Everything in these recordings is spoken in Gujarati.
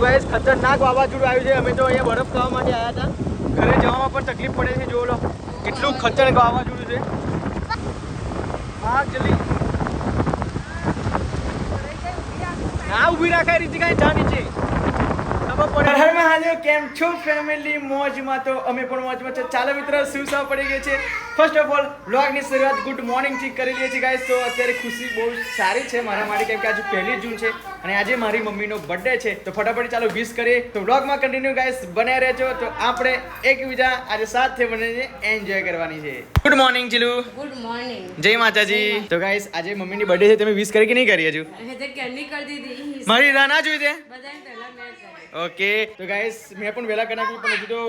ગાઈસ ખતરનાક વાવાઝોડું આવ્યું છે. અમે તો અહીંયા બરફ ખાવા માટે આવ્યા હતા. ઘરે જવામાં પણ તકલીફ પડે છે. જો લો કેટલું ખતરનાક વાવાઝોડું છે. હા જલ્દી ના ઊભી રાખાય રીતિ કાંઈ જા નીચે ખબર પડે. હર મહાદેવ, કેમ છો ફેમિલી? મોજમાં તો અમે પણ મોજમાં છે. ચાલો મિત્રો, શું સા પડી ગઈ છે. ફર્સ્ટ ઓફ ઓલ વ્લોગની શરૂઆત ગુડ મોર્નિંગ થી કરી લઈએ છીએ ગાઈસ. તો અત્યારે ખુશી બહુ સારી છે મારા માટે, કેમ કે આજે 1 જૂન છે અને આજે મારી મમ્મીનો બર્થડે છે. તો ફટાફટ ચાલો વિશ કરીએ. તો વ્લોગમાં કન્ટિન્યુ ગાઈસ બન્યા રહેજો. તો આપણે એકબીજા આજે સાથે બનીને એન્જોય કરવાની છે. ગુડ મોર્નિંગ જીલુ. Good morning. જય માતાજી. તો ગાઈસ આજે મમ્મીની બર્થડે છે. તમે વિશ કરી કે નહીં કરી હજુ? કેન્ડી કરી દીધી. મારી રાહ ના જોઈ છે. બધાને પહેલા મેં કરી. ઓકે તો ગાઈસ મેં પણ વહેલા કરી નાખ્યું, પણ હજુ તો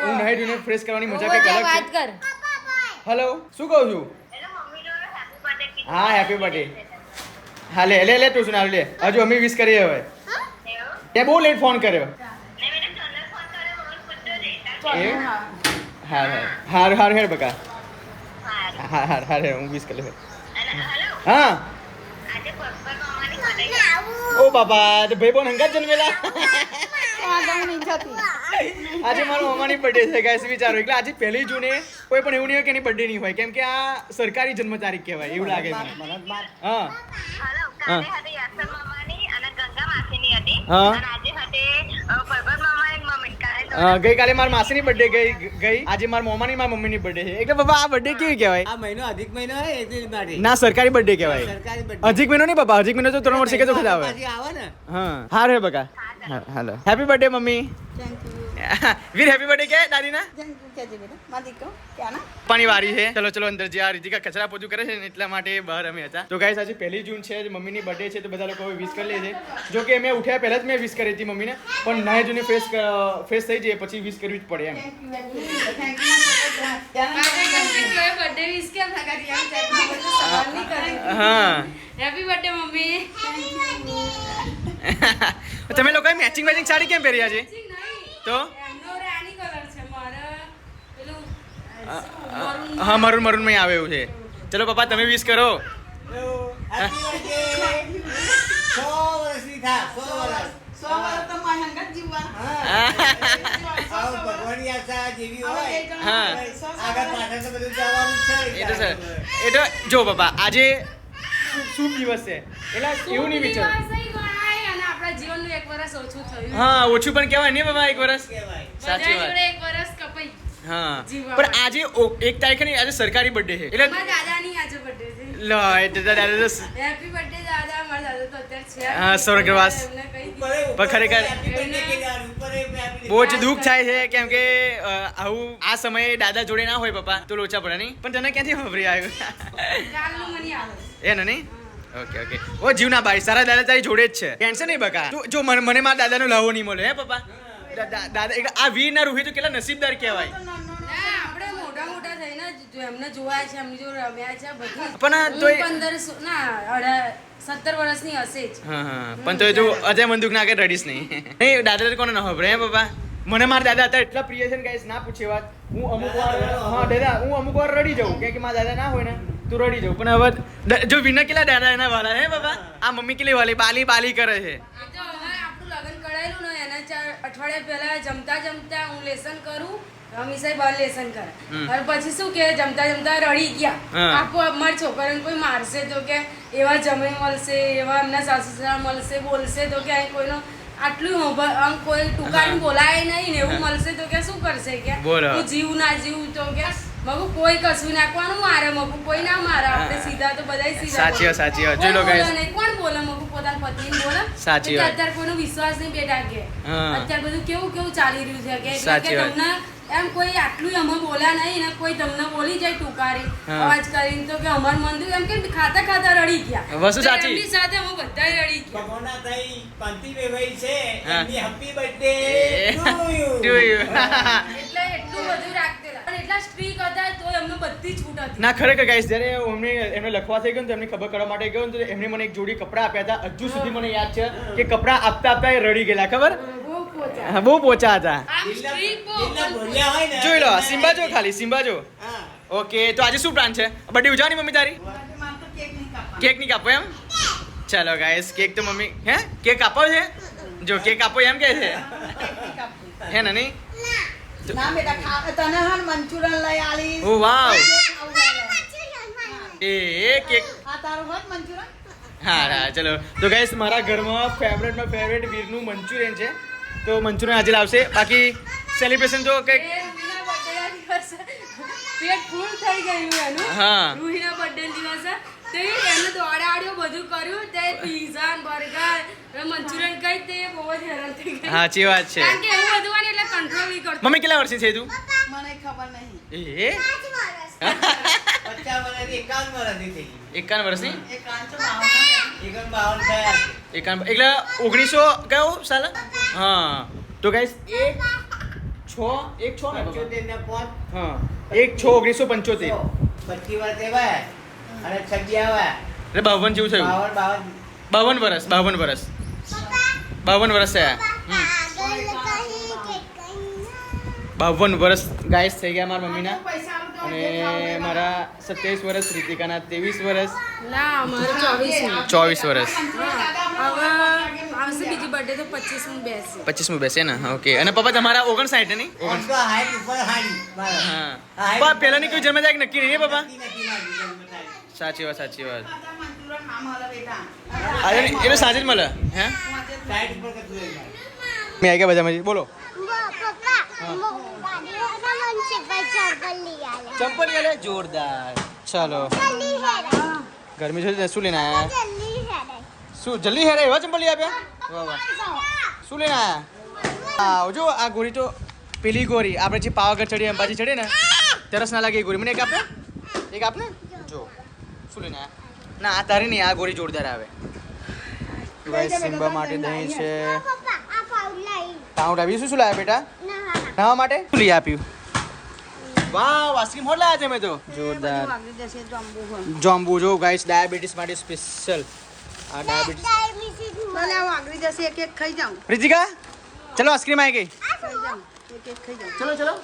હું નાઈ ધોઈને ફ્રેશ કરવાની મજા કંઈક અલગ વાત છે. કર. હેલો, શું કહું છું? હા હેપી બર્થડે. હા લે લે લે તું સુના લે. હજુ અમે વિશ કરીએ હવે. તે બહુ લેટ ફોન કર્યો. એવું? હા હાર હાર હેડ બકા. હા હાર હાર હું વિશ કરી લઉં. હા ઓ બાપા, તો ભાઈ બોન હંગાત જન્મેલા. આજે મારા મામાની બર્થડે છે ગાઈસ. વિચારો એટલે આજે 1 જૂને કોઈ પણ એવું નહીં હોય કે એની બર્થડે નહીં હોય, કેમ કે આ સરકારી જન્મ તારીખ કહેવાય એવું લાગે મને. હા હા ગઈકાલે મારા માસીની બર્થડે ગઈ. આજે મારા મોમાની મારા મમ્મીની બર્થડે છે. એટલે બાબા આ બર્થડે કેવી કહેવાય? આ મહિનો અધિક મહિનો હે એટલે માટે ના સરકારી બર્થડે કહેવાય. સરકારી birthday. અધિક મહિનો નહીં બાબા, અધિક મહિનો તો 3 વર્ષે કે તો ખરા આવે. પાછી આવે ને હા હાર હે બકા. હાલો હેપી બર્થડે મમ્મી. વીર હેપી બર્થડે કે દાદી ના પાણી વારી છે. ચલો ચલો અંદર જે આ રીતિકા કચરા પોતું કરે છે ને એટલા માટે બહાર અમે હતા. તો ગાઈસ આજે 1 જૂન છે, મમ્મીની બર્થડે છે, તો બધા લોકો વિશ કરી લે છે. જો કે મેં ઉઠ્યા પહેલા જ મેં વિશ કરી હતી મમ્મીને, પણ નાહી ધોઈને ફ્રેશ થઈ જાય પછી વિશ કરવી જ પડે એમ. બર્થડે વિશ કેમ ના કરી? આમ સવાલ નહીં કરે. હા હેપી બર્થડે મમ્મી. તમે લોકોએ મેચિંગ સાડી કેમ પહેર્યા છે? તો એમનો રાની કલર છે, મારે પેલું હા મરૂન મરૂન માં આવે એવું છે. ચલો પપ્પા તમે વિશ કરો. Happy birthday. 100 વર્ષની થા 100 વર્ષ. આવો ભગવાનની આશા જેવી હોય હા આગળ પાછળ તો બધું જવાનું જ છે. એ તો સર એ તો જો પપ્પા આજે શુભ દિવસ છે એટલે એવું નહીં વિચાર. આપણા જીવનનું 1 વર્ષ ઓછું થયું. હા ઓછું પણ કહેવાય નહીં બાબા 1 વર્ષ. કહેવાય. સાચી બધા વાત. જોડે 1 વર્ષ કપાઈ. હા જીવવા પણ આજે 1 તારીખે નહીં, આજે સરકારી બર્થડે છે એટલે મારા દાદાની આજે બર્થડે છે. લો એટલે દાદા હેપી બર્થડે દાદા. મારા દાદા તો અત્યારે છે. હા, સ્વર્ગવાસ. એમને કહી ઉપર દીધું. ઉપર ખરેખર happy birthday કે યાર, ઉપર happy બહુ જ દુઃખ થાય છે, કેમ કે આવું આ સમયે દાદા જોડે ના હોય પપ્પા તો લોચા પડે નહીં. પણ તને ક્યાંથી ખબર આવ્યું કાલનું મને આવે. એ ને નહીં? ઓકે ઓકે ઓ જીવના ભાઈ, સારા દાદા તારી જોડે જ છે, ટેન્શન નહીં બકા. જો મને મારા દાદાનો લાવો નહીં મળે હે પપ્પા. દાદા એટલે આ વીર ના રૂહી તો કેટલા નસીબદાર કહેવાય. ના, આપણે મોટા મોટા થઈને એમને જોયા છે, એમની જોડે રમ્યા છે બધું. પણ હું તોય 15 ના 17 વર્ષની હશે જ. હા હા પણ તો જો અજય બંદૂક ના કે રડીશ નહીં. નહીં દાદા તો કોને ન ખબર હે પપ્પા. મને મારા દાદા હતા એટલા પ્રિય છે ને ગાઈસ, ના પૂછે વાત. હું અમુક વાર હા દાદા હું અમુક વાર રડી જાઉં, કેમ કે મારા દાદા ના હોય ને તો રડી જાઉં. પણ હવે જો વિના કેટલા દાદા એના વાલા હે પપ્પા. આ મમ્મી કેટલી વાલી બાલી બાલી કરે છે. એ તો હવે આપણું લગ્ન કરાયેલું ને એના 4 અઠવાડિયા પહેલા જમતા જમતા હું લેસન કરું, રમીસાઈ બાર લેસન કરે. અને પછી શું કે જમતા જમતા રડી ગયા. હા. આપો અમારી છોકરીને કોઈ મારશે તો કે એવા જમે મળશે, એવા એમના સાસુ સસરા મળશે, બોલશે તો કે અહીં કોઈનો આટલું આમ કોઈ ટૂંકાઈને બોલાય નહીં ને એવું મળશે તો કે શું કરશે કે બોલો. હું જીવ ના જીવ તો કે મગુ કોઈ કશું નાખવાનું મારે, મગુ કોઈ ના મારે. આપણે સીધા તો બધાય સીધા સાચી વાત, સાચી વાત. જોઈ લો કોઈ guys. બોલે નહીં. કોણ બોલે? મગુ પોતાની પત્નીને બોલે. સાચી એટલે વાત. અત્યારે કોઈનો વિશ્વાસ નહીં બેટા કે હા. અત્યારે બધું કેવું કેવું ચાલી રહ્યું છે કે સાચી વાત. તમને એમ કોઈ આટલું અમે બોલ્યા નહીં ને કોઈ તમને બોલી જાય ટૂંકારી હા. અવાજ કરીને તો કે અમાર મન એમ કે ખાતા ખાતા રડી ગયા. વસ્તુ તો સાચી. એમની સાથે અમે બધાય રડી ગયા. ભગવાનના થઈ પાંતી વેવાઈ છે હા. એમની happy birthday to you. Do you? એટલે એટલું બધું રાખતેલા પણ એટલા સ્ટ્રીક હતા તો એમને બધી છૂટ હતી. ના ખરેખર ગાઈસ, જ્યારે એમને લખવા થઈ ગયું ને તો એમને ખબર કરવા માટે ગયો ને તો એમને મને એક જોડી કપડાં આપ્યા હતા. હજુ સુધી મને યાદ છે કે કપડાં આપતા આપતા એ રડી ગયેલા. ખબર? બહુ પોચા. હા, બહુ પોચા હતા. આમ દિલના સ્ટ્રીક બહુ દિલના ભોળિયા હોય ને જોઈ લો સિમ્બા જો, ખાલી સિમ્બા જો. હા. ઓકે તો આજે શું પ્લાન છે? બર્થડે ઉજવવાની મમ્મી તારી? કેક નહીં કાપો એમ? ચાલો ગાઈસ, કેક તો મમ્મી હે કેક કાપો છે? જો કેક આપો એમ કે છે હે ને નહીં ના બેટા તને હન મંચુરિયન લઈ આલી ઓ વાવ એ કેક આ તારું હોત મંચુરિયન હા ચલો તો ગાઈસ મારા ઘરમાં ફેવરેટમાં ફેવરેટ વીરનું મંચુરિયન છે તો મંચુરિયન આજે લાવશે બાકી સેલિબ્રેશન જો કંઈક એ રૂહીના birthday ના દિવસે પેટ ફૂલ થઈ ગયું એનું હા. રૂહીના birthday ના દિવસે તે એને દોડાડ્યો બધું કર્યું તે પીઝા બર્ગર મંચુરિયન કઈ તે બહુ જ હેરાન થઈ ગઈ સાચી વાત છે કારણ કે એવું બધું હોય ને એટલે કંટ્રોલ નહીં કરતો મમ્મી કેટલા વર્ષની છે તું મને ખબર નહીં એ 50 વર્ષથી 51 વર્ષની થઈ ગઈ 51 વર્ષની એ કાંચો બાવન 51 થયા છે. 51 એટલે 1900 કયો સાલ હા તો ગાઈસ 1 6 ને 75 ને પાંચ, હા 1 6 1975 25 વર્ષ એવા અને 26 આવ્યા. એટલે 52 જેવું થયું 52 52 વર્ષ 52 વર્ષ થયા 52 વર્ષ ગાઈસ થઈ ગયા મારા મમ્મીના પૈસા અને મારા 27 વર્ષ રીતિકાના 23 વર્ષ ના મારે 24 24 વર્ષ હવે આવશે બીજી બર્થડે તો 25 બેસે 25મું બેસે ને ઓકે અને પપ્પા તમારા 59 નહીં આમ તો હાઈટ ઉપર હાડી મારા. હા હાઈટ પપ્પા પહેલાની કોઈ જન્મ તારીખ નક્કી નહીં હે પપ્પા નથી મારી જન્મ તારીખ. સાચી વાત મંચુરિયન ના મળે બેટા આજે એ તો સાંજે જ મળે હે સાઈડ ઉપર કરતું રહે મારે. મેં આવી ગયા બધામાંથી બોલો ચંપલ લે જોરદાર ચાલો ગરમી છે શું લઈને આયા શું જલ્દી હેરે એવા ચંપલ લઈ આપ્યા વાહ વાહ શું લઈને આયા હા જો આ ગોરી તો પેલી ગોરી આપણે જે પાવાગઢ ચડીએ અંબાજી ચડીએ ને તરસ ના લાગે એ ગોરી મને એક આપને જો શું લઈને આયા ના આ તારી નહીં આ ગોરી જોરદાર આવે ભાઈ સિમ્બા માટે દહીં છે પાઉડ આવી શું લાવ્યા બેટા નાવા માટે શું લઈ આપ્યું વાવ આઈસ્ક્રીમ હોટ લાયા છે મેં તો જોરદાર વાગી જશે જમ્બુ હોય જોમ્બુ જો ગાઈસ ડાયાબિટીસ માટે સ્પેશિયલ આ ડાયાબિટીસ ભલે આ વાગડી જશે એક એક ખાઈ જાઉં રીતિકા ચલો આઈસ્ક્રીમ આવી ગઈ ખાઈ જાઉં એક એક ખાઈ જાઉં ચલો ચલો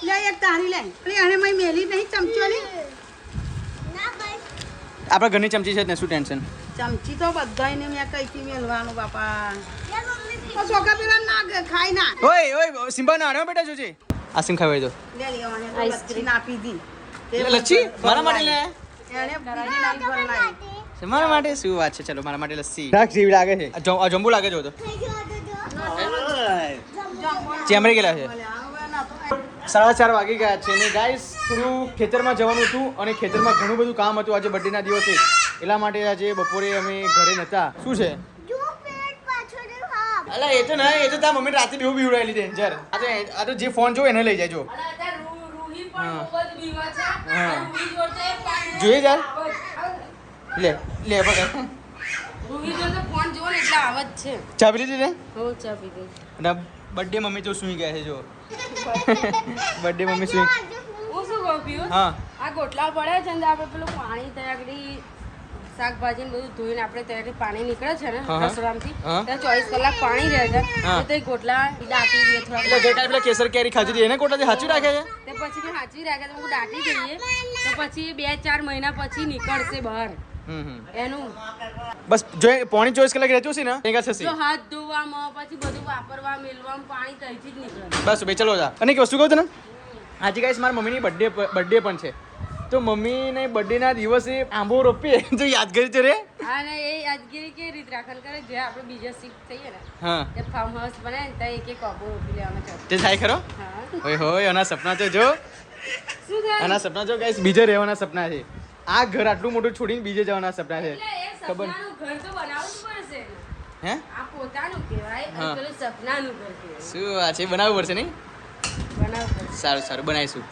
લે એક તારી લે અરે આને મય મેલી નહીં ચમચોની આપણા ઘરની ચમચી છે જ ને શું ટેન્શન ચમચી તો બધાયને મેં કઈથી મેલવાનું બાપા ઓ સોકા પેલા ના ખાઈ ના ઓય સિમ્બા ના આડો બેટા જોજે આઈસ્ક્રીમ ખાવી દો લે લેવાની તો લચ્છી આપી દી લચ્છી મારા માટે લે એને બીજી નહીં ભરલાઈ મારા માટે શું વાત છે ચલો મારા માટે લસ્સી રાખ જેવી લાગે છે આ જંબુ લાગે જો તો ચેમરે ગયેલા છે 4:30 વાગી ગયા છે ને ગાઈસ થોડું ખેતરમાં જવાનું હતું અને ખેતરમાં ઘણું બધું કામ હતું આજે બર્થડેના દિવસે એટલા માટે આજે બપોરે અમે ઘરે નહોતા શું છે અલા એ તો ના એ તો તાર મમ્મી રાતે બેહુ બીવડાવી લીધી ડેન્જર આ તો જે ફોન જો એને લઈ જાય જો રૂહી પણ બહુ જ બીમાર છે હા. રૂહી જોડે પાણી જોઈએ યાર લે બગા રૂહી જોડે ફોન જોવો ને એટલે આવત છે ચાબી લીધી ને હો ચા પી ગઈ અને બર્થડે મમ્મી તો સૂઈ ગયા છે જો બર્થડે મમ્મી સૂઈ હું શું કહું પિયુષ હા આ ગોટલા પડ્યા છે ને આપણે પેલું પાણી તૈયાર કરી શાકભાજી ને બધું ધોઈને આપણે તૈયાર પાણી નીકળે છે ને હા. રસોડામાંથી હા. ત્યાં 24 કલાક પાણી રહે છે હા. તો તે ગોટલા દાટી દઈએ એટલે થોડા ગઈકાલે પેલા કેસર કેરી ખાધી હતી એને કોટાથી સાચું રાખે છે તે પછી મેં સાચવી રાખ્યા તો હું દાટી દઈએ તો પછી 2-4 મહિના પછી નીકળશે બહાર એનું બસ જો પોણી 24 કલાક રહેતું હશે ને એકા થશે જો હાથ ધોવામાં પછી બધું વાપરવા મેલવામાં પાણી ત્યાંથી જ નીકળે બસ બે ચલો જા અને એક વસ્તુ કહું તને આજે ગાઈસ મારા મમ્મીની બર્થડે પણ છે તો મમ્મીને બર્થડેના દિવસે આંબો રોપીએ તો યાદગારી તો રે અને એ યાદગીરી કેવી રીતે રાખવાનું કરે જે આપણે બીજા શિફ્ટ થઈએ ને હા તે ફાર્મ હાઉસ બનાવે ને ત્યાં એક આંબો રોપી લેવાનો છે તે થાય ખરો હા હોય આના સપના તો જો શું થાય આના સપના જો ગાઈસ બીજે રહેવાના સપના છે આ ઘર આટલું મોટું છોડીને બીજે જવાના સપના છે એટલે એ સપનાનું ઘર તો બનાવવું જ પડશે હે આ પોતાનું કહેવાય અને હા. પેલું સપનાનું ઘર કહેવાય શું આ છે બનાવવું પડશે નહીં બનાવવું પડશે સારું બનાવીશું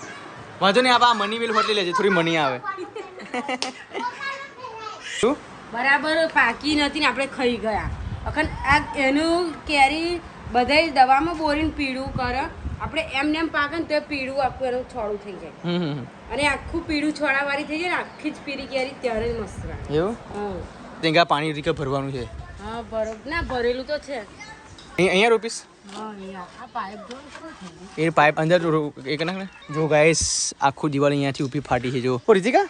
વાંધો નહીં આ મની બિલ હોટલી લેજે થોડી મની આવે શું બરાબર પાકી નથી ને આપણે ખાઈ ગયા અખન આ એનું કેરી બધાય દવામાં બોરીને પીળું કરે આપણે એમને એમ પાકે ને તો પીળું આખું એનું છોડું થઈ જાય અને આખું પીળું છોડાવાળી થઈ જાય ને આખી જ પીળી કેરી ત્યારે જ મસ્ત લાગે એવું હા ત્યાં પાણી રીકે ભરવાનું છે હા બરોબર ના ભરેલું તો છે અહીંયા રૂપીસ હા અહીંયા આ પાઇપ જો શું થઈ ગયું એ પાઇપ અંદર એક નાખ ને જો ગાઈસ આખું દિવાલ અહીંયાથી ઊભી ફાટી છે જો ઓ રીતિકા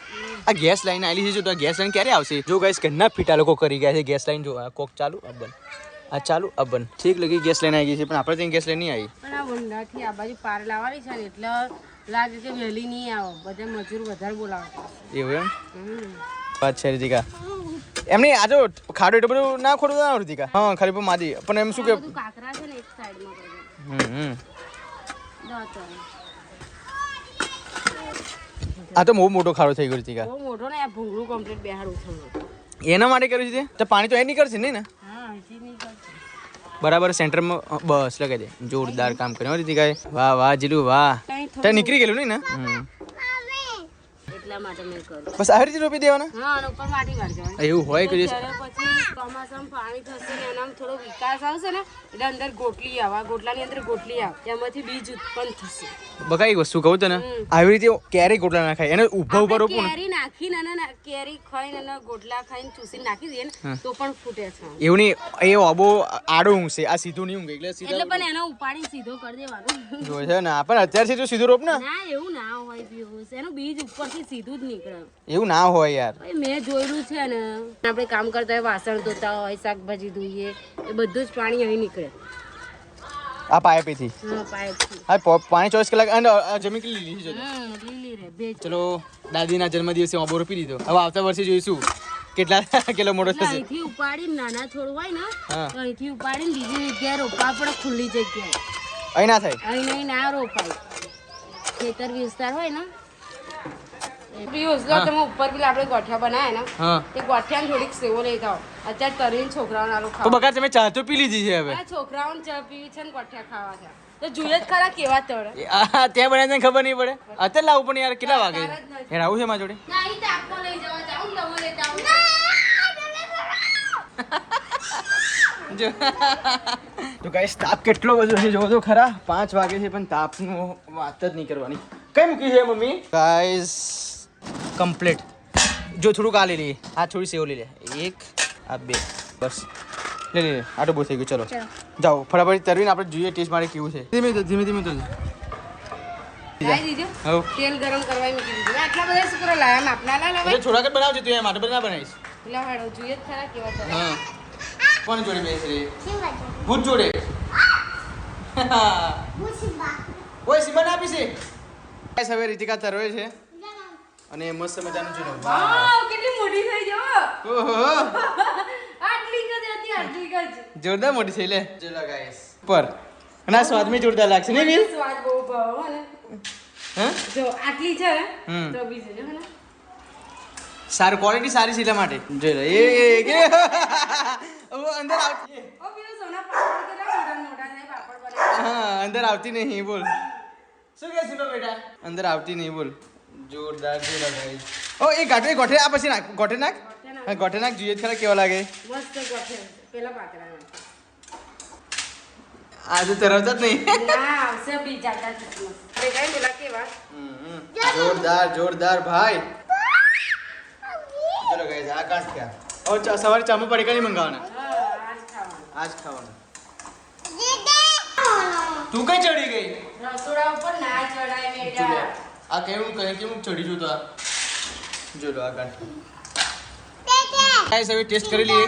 આ ગેસ લાઈન આવેલી છે જો તો આ ગેસ લાઈન ક્યારે આવશે જો ગાઈસ ઘરના ફીટા લોકો કરી ગયા છે ગેસ લાઈન જો આ કોક ચાલુ આ બંધ આ ચાલુ અબન ઠીક લગી ગેસ લઈને આવી ગઈ છે પણ આપણે ત્યાં ગેસ લઈને નહીં આવી પણ આ વંડાથી આ બાજુ પાર લાવવાની છે ને એટલે લાગે કે વહેલી નહીં આવો બધા મજૂર વધારે બોલાવતા એવું એમ હમ. વાત છે રીતિકા એમની આ જો ખાડો એટલું બધું ના ખોડું ના રીતિકા હા ખાલી પણ માદી પણ એમ શું કે આ બધું કાંકરા છે ને એક સાઈડમાં કરી હમ દો તો. આ તો બહુ મોટો ખાડો થઈ ગયો રીતિકા બહુ મોટો ને આ ભૂંગળું કમ્પ્લીટ બેહાડું થયું એના માટે કર્યું છે તો પાણી તો એ નીકળશે નહીં ને હા હજી નહીં કરતું બરાબર સેન્ટરમાં બસ લગાવી દે જોરદાર કામ કર્યું હો રીતિકાએ વાહ વાહ જીલું વાહ કંઈ ત્યાં નીકળી ગયેલું નહીં ને એટલા માટે મેં કર્યું બસ આવી રીતે રોપી દેવાના હા અને ઉપર માટી વાળી જવાની એવું હોય કે ત્યારે પછી ચોમાસામાં પાણી થશે ને એનામાં થોડો વિકાસ આવશે ને એટલે અંદર ગોટલી આવે આ ગોટલાની અંદર ગોટલી આવે એમાંથી બીજ ઉત્પન્ન થશે બકા એક વસ્તુ કહું તને આવી રીતે ક્યારેય ગોટલા ના ખાય એને ઉભા ઉભા રોપું ને કેરી નાખીને અને કેરી ખાઈને અને ગોટલા ખાઈને ચૂસીને નાખી દઈએ ને તો પણ ફૂટે છે એવું નહીં એ અબો આડો ઊંઘશે આ સીધું નહીં ઊંઘે એટલે એટલે સીધા પણ એનો ઉપાડી સીધો કરી દેવાનો જો છે ને પણ અત્યારથી જો સીધું રોપ ને ના એવું ના હોય પિયુષ એનું બીજ ઉપરથી સીધું જ નીકળે એવું ના હોય યાર ભાઈ મેં જોયેલું છે ને આપણે કામ કરતા હોય વાસણ ધોતા હોય શાકભાજી ધોઈએ એ બધું જ પાણી અહીં નીકળે આ પાઇપેથી હા પાઇપથી હા પાણી 24 કલાક અને આ જમીન કેટલી લીલી છે લીલી રે ભેજ ચલો દાદીના જન્મદિવસે અબો રોપી દીધો હવે આવતા વર્ષે જોઈશું કેટલા કિલો મોટો એટલે થશે અહીંથી ઉપાડીને નાના છોડ હોય ને હા. તો અહીંથી ઉપાડીને બીજી જગ્યાએ રોપવા પડે ખુલ્લી જગ્યાએ અહીં ના થાય અહીં નહીં ના રોપાય ખેતર વિસ્તાર હોય ને પિયુષ જો તમે ઉપર પેલા આપણે ગોઠિયા બનાવ્યા ને હા તે ગોઠિયાને થોડીક સેવો લઈ જાઓ અત્યારે તરીને છોકરાઓને આલો તો ખાવા બકા તમે ચા તો પી લીધી છે હવે આ છોકરાઓને ચા પીવી છે ને ગોઠિયા ખાવા છે તો જોઈએ જ ખરા કેવા તળે ત્યાં બનાવીને ખબર નહીં પડે અત્યારે લાવું પણ યાર કેટલા વાગે અત્યારે જ નથી. યાર આવું છે મારા જોડે ના અહીં તાપમાં લઈ જવા જાઉં તમે લેતા આવું જો તો ગાઈસ તાપ કેટલો બધો છે જોવો તો ખરા 5 વાગે છે પણ તાપનું વાત જ નહીં કરવાની કઈ મૂકી છે મમ્મી ગાઈસ કમ્પ્લીટ જો થોડુંક આ લઈ લઈએ આ થોડી સેવ લઈ લે એક આ બે બસ લઈ લઈએ આટલું બહુ થઈ ગયું ચલો જાઓ ફટાફટ તરવીને આપણે જોઈએ ટેસ્ટ મારે કેવું છે ધીમે ધીમે ધીમે તો લાવી દીધું હવે તેલ ગરમ કરવા મૂકી દીધું આટલા બધા શું કરવા લાયા માપના લા લાવાય થોડાક જ બનાવજો તું એમ માટે બધા ના બનાવીશ પેલા વાળો જોઈએ જ ખરા કેવા તળે હા કોણ જોડે બેસી રહી ભૂત જોડે ઓય સિમન આપી છે ગાઈસ હવે રીતિકા તરવે છે અને મસ્ત મજાનું છે વાવ કેટલી મોટી થઈ જો ઓહો આટલી જ હતી આટલી જ જોરદાર મોટી છે લે ચલો ગાઈસ પર અને આ સ્વાદમાં જોરદાર લાગશે ને વીર સ્વાદ બહુ ભાવ ને હા જો આટલી છે ને હમ. તો બીજું જો ને સારું ક્વોલિટી સારી છે એટલા માટે જોઈ લો એ કે ઓ અંદર આવતી ઓ પેલો સોના પાપડ કેટલા મોટા મોટા થાય પાપડ બનાવે હા અંદર આવતી નહીં બોલ શું કહે છે બેટા અંદર આવતી નહીં બોલ જોરદાર છે ગાઈસ ઓ એ ગાંઠે ગોઠે આ પછી નાખ ગોઠે નાખ હા ગોઠે નાખ જોઈએ જ ખરા કેવા લાગે મસ્ત ગોઠે પેલા પાતળા આજે તરત જ નહીં ના આવશે બીજા મસ્ત અરે કઈ પેલા કેવા જોરદાર જોરદાર ભાઈ ચલો ગાઈસ આ કાંઠ ક્યાં ઓ સવારે ચામો પડીકા નહીં મંગાવવાના હા આજ ખાવાનું આજ ખાવાનું તું કઈ ચડી ગઈ રસોડા ઉપર ના ચડાય બેટા આ કેવું કેવું ચડી જતો આ જો લો આ કાંઠ ગાઈસ હવે ટેસ્ટ કરી લઈએ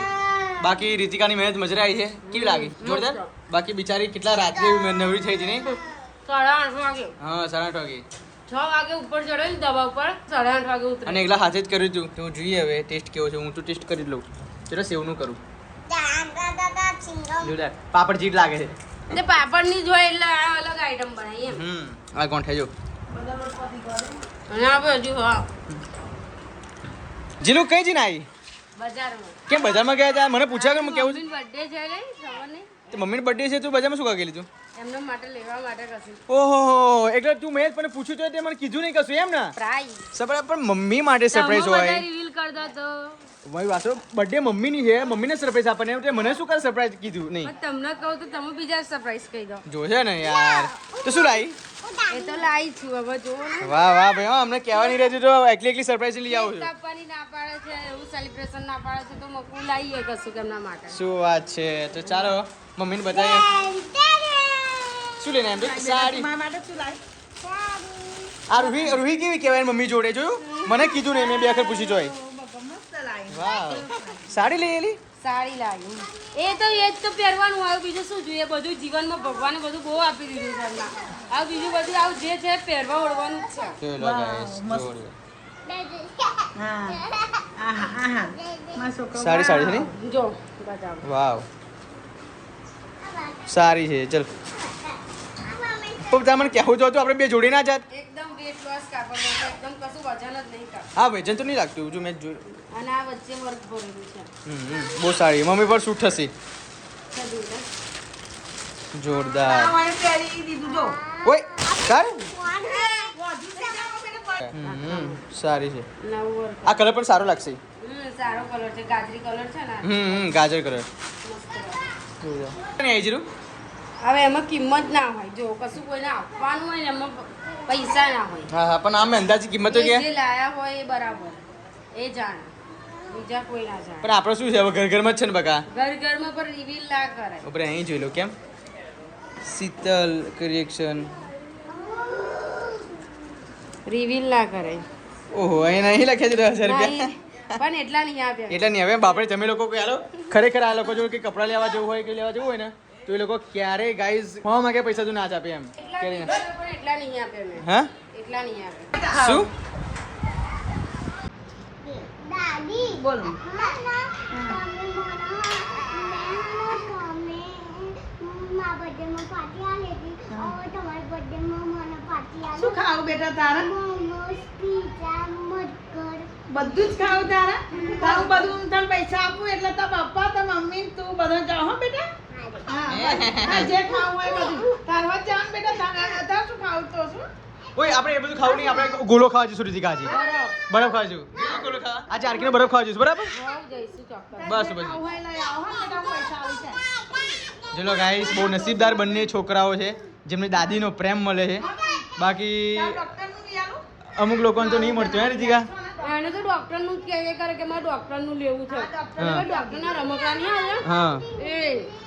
બાકી રીતિકાની મહેનત મજરા આવી છે કેવી લાગી જોરદાર બાકી બિચારી કેટલા રાત્રે નવરી થઈ હતી નહીં 8:30 વાગે હા 8:30 વાગે 6 વાગે ઉપર ચડે ને દવા ઉપર 8:30 વાગે ઉતરે અને એકલા હાથે જ કર્યું હતું તો જોઈએ હવે ટેસ્ટ કેવો છે હું તો ટેસ્ટ કરી જ લઉં ચલો સેવનું કરું જોરદાર પાપડ જીટ લાગે છે તે પાપડની જ હોય એટલે આ અલગ આઈટમ બનાવી એમ આ ગોંઠે જો અને આપણે હજુ હા જીલું કઈ જઈને આવી બજારમાં કેમ બજારમાં ગયા હતા મને પૂછ્યા કે હું કેવું છે બર્થડે છે ને ખબર નહીં તો મમ્મીનો બર્થડે છે તું બજારમાં શું કામ ગયેલી તું એમના માટે લેવા માટે કશું ઓહો એટલે તું મેં પણ પૂછ્યું તો તે મને કીધું નહીં કશું એમ ને પ્રાઇઝ સરપ્રાઈઝ પણ મમ્મી માટે સરપ્રાઈઝ હોય રિવીલ કરતા તો મારી વાતો બર્થડે મમ્મીની છે મમ્મીને સરપ્રાઈઝ આપણને એટલે મને શું કરે સરપ્રાઈઝ કીધું નહીં પણ તમને કહું તો તમે બીજા સરપ્રાઈઝ કહી દો જોશે ને યાર તો શું લાવી એ તો લાવી છું હવે જુઓ ને વાહ વાહ ભાઈ હા અમને કહેવાની રહેતી તો એકલી એકલી સરપ્રાઈઝ લઈ આવું છું કાપવાની ના પાડે છે એવું સેલિબ્રેશન ના પાડે છે તો મકવું લાવીએ કશું કે એમના માટે શું વાત છે તો ચાલો મમ્મીને બતાવીએ શું લઈને એમ તો સાડી મારા માટે શું લાવી આ રૂહી કેવી કહેવાય મમ્મી જોડે જોયું મને કીધું નહીં મેં બે આખર પૂછી જોઈ મસ્ત લાવી વાહ સાડી લઈ એલી સારી લાગે એ જ તો પહેરવાનું હોય બીજું શું જોઈએ બધું જીવનમાં ભગવાને બધું બહુ આપી દીધું છે હમણાં આ બીજું બધું આવું જે છે પહેરવા ઓળવાનું જ છે ચલો ગાઈસ જોડી હા આહા મારા છોકરો સારી સાડી છે ને જો બતાવો વાવ સારી છે ચલ પપ્પા મને કહેવું તો હતું આપણે બે જોડી ના જાત એકદમ વેટ લોસ કાપડ છે એકદમ કશું વજન જ નહીં કાપડ હા વજન તો નહીં લાગતું જો મેં જોયું અને આ વચ્ચે વર્ક ભરેલું છે બહુ સારી મમ્મી પર શૂટ થશે છે જોડે. જોરદાર આ વાળી પહેરી દીધું જો ઓય સારી વધુ છે ને બેટા સારી છે નવું વર્ક આ કલર પણ સારો લાગશે સારો કલર છે ગાજરી કલર છે ને ગાજર કલર મસ્ત નહીં આવી જીરું હવે એમાં કિંમત ના હોય જો કશું કોઈને આપવાનું હોય ને એમાં પૈસા ના હોય હા હા પણ આમ અંદાજી કિંમત તો એ કે જે લાયા હોય એ બરાબર એ જાણે બીજા કોઈ ના જાણે પણ આપણે શું છે હવે ઘર ઘરમાં જ છે ને બકા ઘરમાં પણ રિવીલ ના કરાય ઉપર અહીં જોઈ લો કેમ શીતલ કરિએક્શન રિવીલ ના કરાય ઓહો અહીં નહીં લખ્યા છે 10,000 રૂપિયા નહીં, પણ એટલા નહીં આપ્યા એટલે નહીં હવે બાપરે તમે લોકો કે હાલો ખરેખર આ લોકો જો કે કપડાં લેવા જવું હોય કે લેવા જવું હોય ને તો એ લોકો ક્યારેય ગાઈઝ ફોર્મ માંગે પૈસા તો ના જ આપે એમ એટલા ક્યારેય નહીં ના. આપ્યા, પણ એટલા નહીં આપ્યા મેં હા એટલા નહીં આપ્યા શું બોલો શું ખાવું બેટા તારે બધું જ ખાવું તારે તારું બધું તને પૈસા આપું એટલે તારા પપ્પા તારા મમ્મી તું બધા જાઓ હો બેટા હા જે ખાવું હોય બધું તારવા જ જવાનું બેટા તારે શું ખાવું તો શું ઓય આપણે એ બધું ખાવું નહીં આપણે ગોળો ખાવા જઈશું રીતિકા આજે બરફ ખાવા જઈશું ગોળો ખાવા આજે આરકીને બરફ ખાવા જઈશું બરાબર હોવ જઈશું ચોક્કસ બસ જે ખાવું હોય લઈ આવો હો બેટા પૈસા આવી જાય ચલો ગાઈસ બહુ નસીબદાર બંને છોકરાઓ છે જેમને દાદીનો પ્રેમ મળે છે બાકી ડોક્ટરનું બી આલું અમુક લોકોને તો નહીં મળતું હે રીતિકા એને તો ડોક્ટર નું કહે કરે કે મારે ડોક્ટર નું લેવું છે ડોક્ટર ના રમકડા નહીં આવ્યા હા એ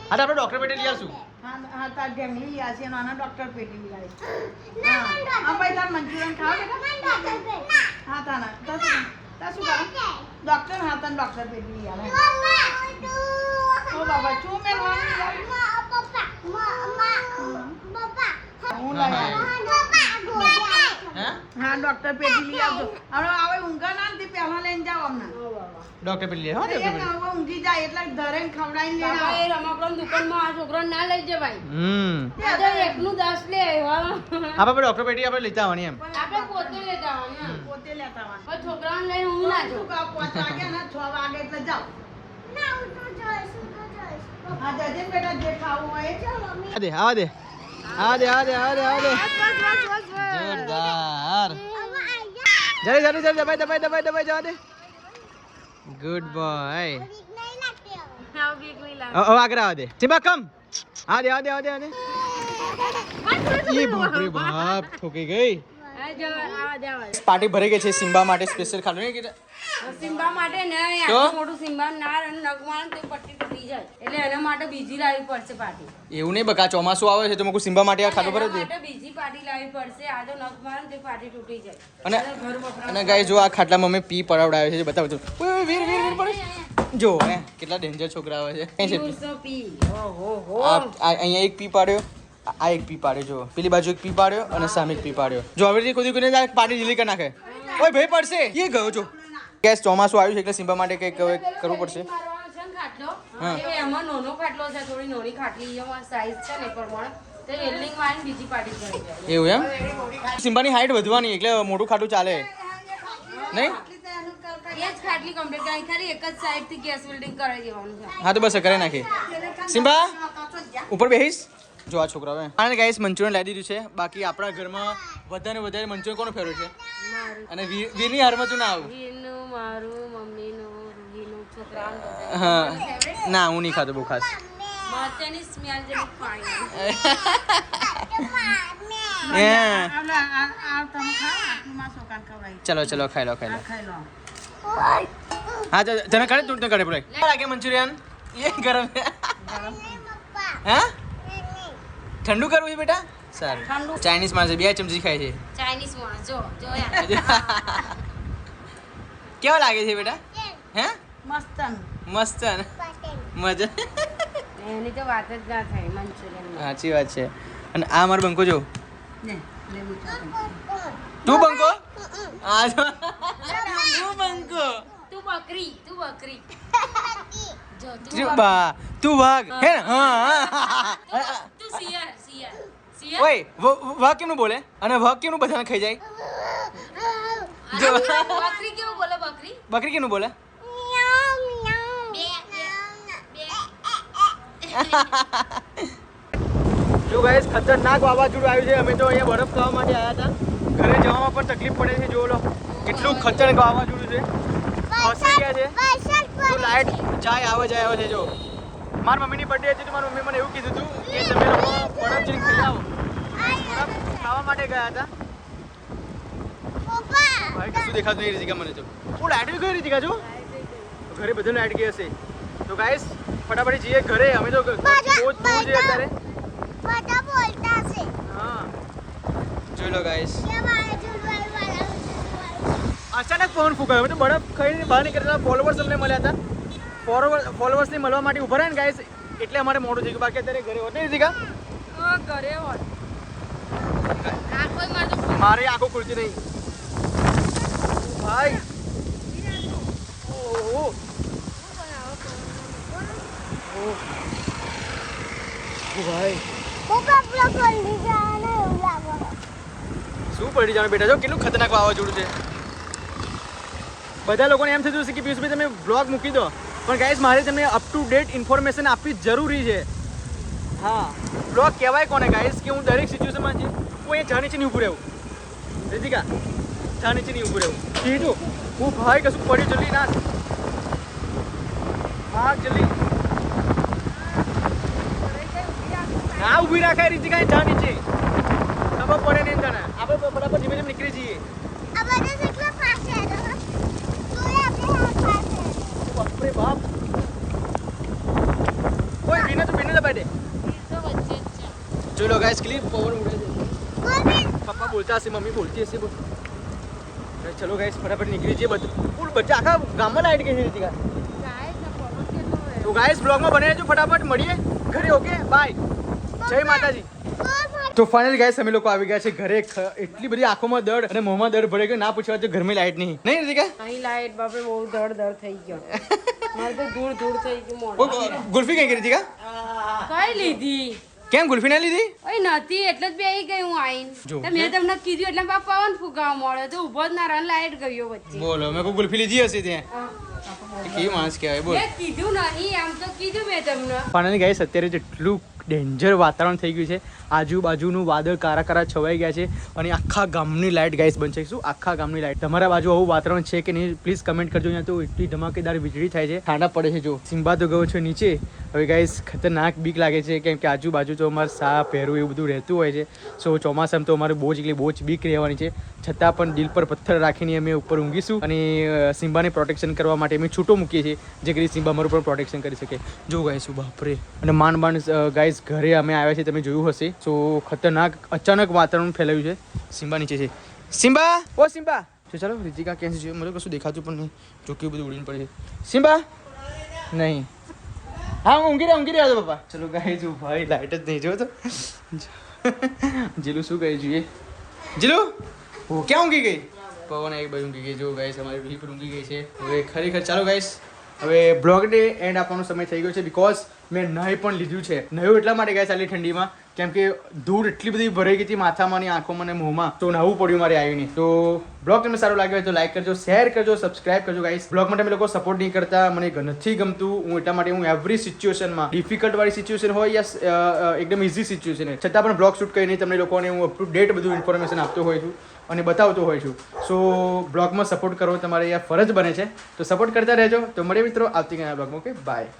હા તો આપણે ડોક્ટર પેટે લઈ આવશું હા તાર ઢેંગલી યા છે નાના ડોક્ટર પેટી બી લાવી હા ભાઈ તાર મંચુરિયન ખાવ બેટા હા તાના તાર શું કરો ડોક્ટર હા તને ડોક્ટર પેટી લઈ આવે ઓ બાબા શું મેળવાનું હું લઈ આવી હે હા ડોક્ટર પેટી લઈ આવજો હવે આવે ઊંઘા ના ને પહેલા લઈને જાઓ અમને ડોક્ટર પેટે લઈ આવો એ ડોક્ટર પેટે હવે ઊંઘી જાય એટલે ધરેન ખવડાવીને લઈને બાપા આવો એ રમકડાની દુકાનમાં આ છોકરાને ના લઈ જવાય આ આ તો એકનું 10 લે આવ્યા આપણે ડોક્ટર પેટી આપણે લેતા આવવાની એમ આપણે પોતે લેતા આવવાના પોતે લેતા આવવાનું પણ છોકરાને લઈને હું ના શું જાઉં કહો, 5 વાગે ને 6 વાગે એટલે જાઓ હા જજે બેટા જે ખાવું હોય એ ચાલો આવા દે આવા દે આવા દે આવા દે આવા દે આવા દે જોરદાર જલ્દી જલ્દી જલ્દી દબાઈ દબાઈ દબાઈ દબાઈ જવા દે ગુડ બોય હવે બીક નહીં લાગે હવે આગળ આવા દે સિમ્બા કમ આ દે આ દે આ દે આ દે એ બાપ રે બાપ ઠોકી ગઈ આ જો આવા દે આવા દે. પાર્ટી ભરાઈ ગઈ છે સિમ્બા માટે સ્પેશિયલ ખાવાનું નહીં કીધું સિમ્બા માટે ને તો? આટલું મોટું સિમ્બા ના અને નગમાન તો પટ્ટી તૂટી જાય એટલે એના માટે બીજી લાવવી પડશે પાર્ટી એવું નહીં બકા ચોમાસું આવે છે તો મુકુ સિમ્બા માટે આ ખાટું એના ભરે દે માટે બીજી પાર્ટી લાવવી પડશે આ તો નગમાન તો પાર્ટી તૂટી જાય અને આ તો ઘર વપરાશ અને ગાય જો આ ખાટલામાં અમે પી પડાવડાવે છે બતાવો તો ઓય ઓય, વીર વીર વીર પડે જો હે કેટલા ડેન્જર છોકરા આવે છે કઈ છે પી? 200 પી ઓહો હો અહીંયા એક પી પાડ્યો આ એક પી પાડ્યો જો પેલી બાજુ એક પી પાડ્યો અને સામે એક પી પાડ્યો જો હવે રીતે ખુદી કોઈને પાર્ટી ઢીલી કરી નાખે ઓય ભાઈ પડશે એ ગયો જો ગેસ ચોમાસું આવ્યું છે એટલે સિમ્બા માટે કંઈક હવે કરવું પડશે મારવાનો છે ને ખાટલો હા. એ એમાં નાનો ખાટલો છે થોડી નાની ખાટલી એમાં સાઈઝ છે ને એ પ્રમાણે તે વેલ્ડિંગ માં આવીને બીજી પાર્ટી કરી જાય એવું એમ સિમ્બાની હાઈટ વધવાની એટલે મોટું ખાટું ચાલે નહીં એ જ ખાટલી કમ્પ્લીટ કરી ખાલી એક જ સાઈડ થી ગેસ વેલ્ડિંગ કરાવી દેવાનું છે હા તો બસ કરી નાખી સિમ્બા ઉપર બેહીશ જો આ છોકરા હવે અને ગાઈસ મંચુરિયન લાવી દીધું છે બાકી આપણા ઘરમાં વધારે વધારે મંચુરિયન કોનો ફેવરેટ છે મારું અને વીરની હારમાં તું ના આવું વીરનું મારું મમ્મીનું રૂહીનું છોકરાનું હા ના હું નહીં ખાતો બહુ ખાસ મરચાની સ્મેલ જેવી પાણી હે. આ તમે ખાઓ આટલું માં છોકરાને ખવડાવી ચલો ચલો ખાઈ લો ખાઈ લો ખાઈ લો હા તને કરે તું તને કરે પડે લાગે મંચુરિયન એ ગરમ છે હા ઠંડુ કરવું છે બેટા સારું ઠંડુ. ચાઇનીઝ માણસે 2 ચમચી ખાય છે ચાઇનીઝ માણસ જો યાર કેવા લાગે છે બેટા હે મસ્ત મસ્ત ને? મજા એની તો વાત જ ના થાય મંચુરિયન સાચી વાત છે. અને આ મારો બંકો જો ને લેવું ચાલે. તું બંકો આ જો તું બંકો તું બકરી જો જો બા તું વાઘ હે ને? હા તું શિયર ઓય વાઘ કેમનું બોલે અને વાઘ કેમનું બધાને ખાઈ જાય? જો બકરી કેવું બોલે બકરી બકરી કેમનું બોલે? જો ગાઈસ ખતરનાક વાવાઝોડું આવ્યું છે. અમે તો અહીંયા બરફ ખાવા માટે આવ્યા હતા. ઘરે જવામાં પણ તકલીફ પડે છે. જો લો કેટલું ખતરનાક વાવાઝોડું છે. ફસાઈ ગયા છે. તો લાઈટ જાય આવે છે. જો મારી મમ્મીની બર્થડે હતી તો મારી મમ્મી મને એવું કીધું હતું કે તમે લોકો બરફ જઈને ખાઈ આવો. બરફ ખાવા માટે ગયા હતા. ભાઈ કશું દેખાતું નહીં રીતિકા મને તો. લાઈટ બી ગઈ રીતિકા જો ઘરે બધું લાઈટ ગઈ હશે. તો ગાઈસ ફટાફટ જઈએ ઘરે. અમે તો બહુ દૂર છે અત્યારે. હા જોઈ લો ગાઈસ અચાનક પવન ફૂંકાયો. તો બરફ ખાઈને બહાર નીકળતા ફોલોવર્સ અમને મળ્યા હતા. ફોલોવર્સને મળવા માટે ઉભા રહ્યા ને ગાઈસ એટલે અમારે મોડું થઈ ગયું. બાકી અત્યારે ઘરે હોત નહીં રીતિકા? ઘરે હોત આ કોઈ મારતો મારી આંખો ખુલતી નહીં ભાઈ. ઓહો ભાઈ શું પડી જવાનું બેટા? જો કેટલું ખતરનાક વાવાઝોડું છે. બધા લોકોને એમ થતું હશે કે પિયુષભાઈ તમે બ્લોગ મૂકી દો, પણ ગાઈસ મારે તમને અપ ટુ ડેટ ઇન્ફોર્મેશન આપવી જરૂરી છે. હા બ્લોગ કહેવાય કોને ગાઈસ કે હું દરેક સિચ્યુએશનમાં છે હું એ જા નીચે નહીં ઊભું રહેવું. રીતિકા જા નીચે નહીં ઊભું રહેવું કીધું. હું ભાઈ કશું પડ્યું જલ્દી ના હા જલ્દી ના ઊભી રાખાય રીતિકા જા નીચે ખબર પડે નહીં તને. આપણે બરાબર ધીમે ધીમે નીકળી જઈએ. બાપરે બાપ કોઈ બીને તો બીને દબાઈ દે. જોઈ લો ગાઈસ ક્લિપ પવન ઉડે છે. પપ્પા બોલતા હશે મમ્મી બોલતી હશે. બોલ ચલો ગાઈસ ફટાફટ નીકળી જઈએ. બધું બચ્ચા આખા ગામમાં લાઈટ ગઈ છે રીતિકા. તો ગાઈસ બ્લોગમાં બને રહેજો. ફટાફટ મળીએ ઘરે. Okay bye. જય માતાજી. તો ફાઇનલી ગાઈસ અમે લોકો આવી ગયા છે ઘરે. એટલી બધી આંખોમાં દર્દ અને મોંમાં દર્દ ભરાઈ ગયો. ના પૂછવા તો ઘરમાં લાઈટ નહીં રીતિકા? અહીં લાઈટ બાપરે બહુ દડ થઈ ગયો. મારે તો ધૂળ થઈ ગયું મોઢું. ગુલ્ફી કઈ કરી રીતિકા? કઈ લીધી કેમ ગુલ્ફી ના લીધી? ઓય નથી એટલે જ બેહી ગઈ હું આઈન. જો. તો મેં તમને કીધું એટલે મારા પવન ફૂંકાવા મળ્યો તો ઊભો જ ના રન લાઈટ ગયો વચ્ચે. બોલો મેં કોઈ ગુલ્ફી લીધી હશે ત્યાં. કેવી માણસ કહેવાય બોલ. મેં કીધું નહીં આમ તો કીધું મેં તમને. ફાઇનલી ગાઈસ અત્યારે જેટલું ડેન્જર વાતાવરણ થઈ ગયું છે. આજુબાજુનું વાદળ કારા કારા છવાઈ ગયા છે અને આખા ગામની લાઇટ ગાઈસ બંધ છે. શું આખા ગામની લાઇટ? તમારા બાજુ આવું વાતાવરણ છે કે નહીં પ્લીઝ કમેન્ટ કરજો. અહીંયા તો એટલી ધમાકેદાર વીજળી થાય છે. ઠંડા પડે છે. જો સિમ્બા તો ગયો છે નીચે. હવે ગાઈસ ખતરનાક બીક લાગે છે કેમ કે આજુબાજુ તો અમારે સાપ પહેરવું એવું બધું રહેતું હોય છે. સો ચોમાસામાં તો અમારે બહુ જ બીક રહેવાની છે. છતાં પણ દિલ પર પથ્થર રાખીને અમે ઉપર ઊંઘીશું અને સિમ્બાને પ્રોટેક્શન કરવા માટે અમે છૂટો મૂકીએ છીએ જે કરી સિમ્બા અમારું પણ પ્રોટેક્શન કરી શકે. જો ગાઈસ બાપરે અને માંડ ગાઈસ ઘરે અમે આવ્યા છે. તમે જોયું હશે. સો ખતરનાક અચાનક વાતાવરણ ફેલાયું છે. સિમ્બા નીચે છે. સિમ્બા ઓ સિમ્બા તો ચાલો રીતિકા ક્યાં છે? મને કશું દેખાતું પણ નહીં. જો કેવું બધું ઉડીને પડે છે. સિમ્બા નહીં. હા હું ઊંઘી રહ્યા પપ્પા. ચલો ગાઈસ ભાઈ લાઈટ જ નહીં જો તો જીલું શું કહે જોઈએ? જીલું ઓ ક્યાં ઊંઘી ગઈ? પવન એક બાજુ ઊંઘી ગઈ. જો ગાઈસ અમારી વીહી પર ઊંઘી ગઈ છે. હવે ખરેખર ચાલો ગાઈસ હવે બ્લોગને એન્ડ આપવાનો સમય થઈ ગયો છે. બીકોઝ મેં નહીં પણ લીધું છે. નહ્યું એટલા માટે ગાઈસ આટલી ઠંડીમાં કેમ કે ધૂળ એટલી બધી ભરાઈ ગઈ હતી માથામાં અને આંખોમાં અને મોંમાં. તો નવું પડ્યું મારે આવીને. તો બ્લોગ તમને સારો લાગ્યો હોય તો લાઈક કરજો, શેર કરજો, સબસ્ક્રાઇબ કરજો ગાઈસ. બ્લોગ માટે અમે લોકો સપોર્ટ નહીં કરતા. મને નથી ગમતું. હું એટલા માટે હું એવરી સિચ્યુએશનમાં ડિફિકલ્ટ વાળી સિચ્યુએશન હોય યા એકદમ ઇઝી સિચ્યુએશન હોય છતાં પણ બ્લોગ શૂટ કરીને તમને લોકોને હું અપ ટુ ડેટ બધું ઇન્ફોર્મેશન આપતો હોઉં છું અને બતાવતો હોઉં છું. સો બ્લોગમાં સપોર્ટ કરવો તમારે યાર ફરજ બને છે. તો સપોર્ટ કરતા રહેજો. તો મળીએ મિત્રો આવતીકાલના બ્લોગમાં. Okay bye.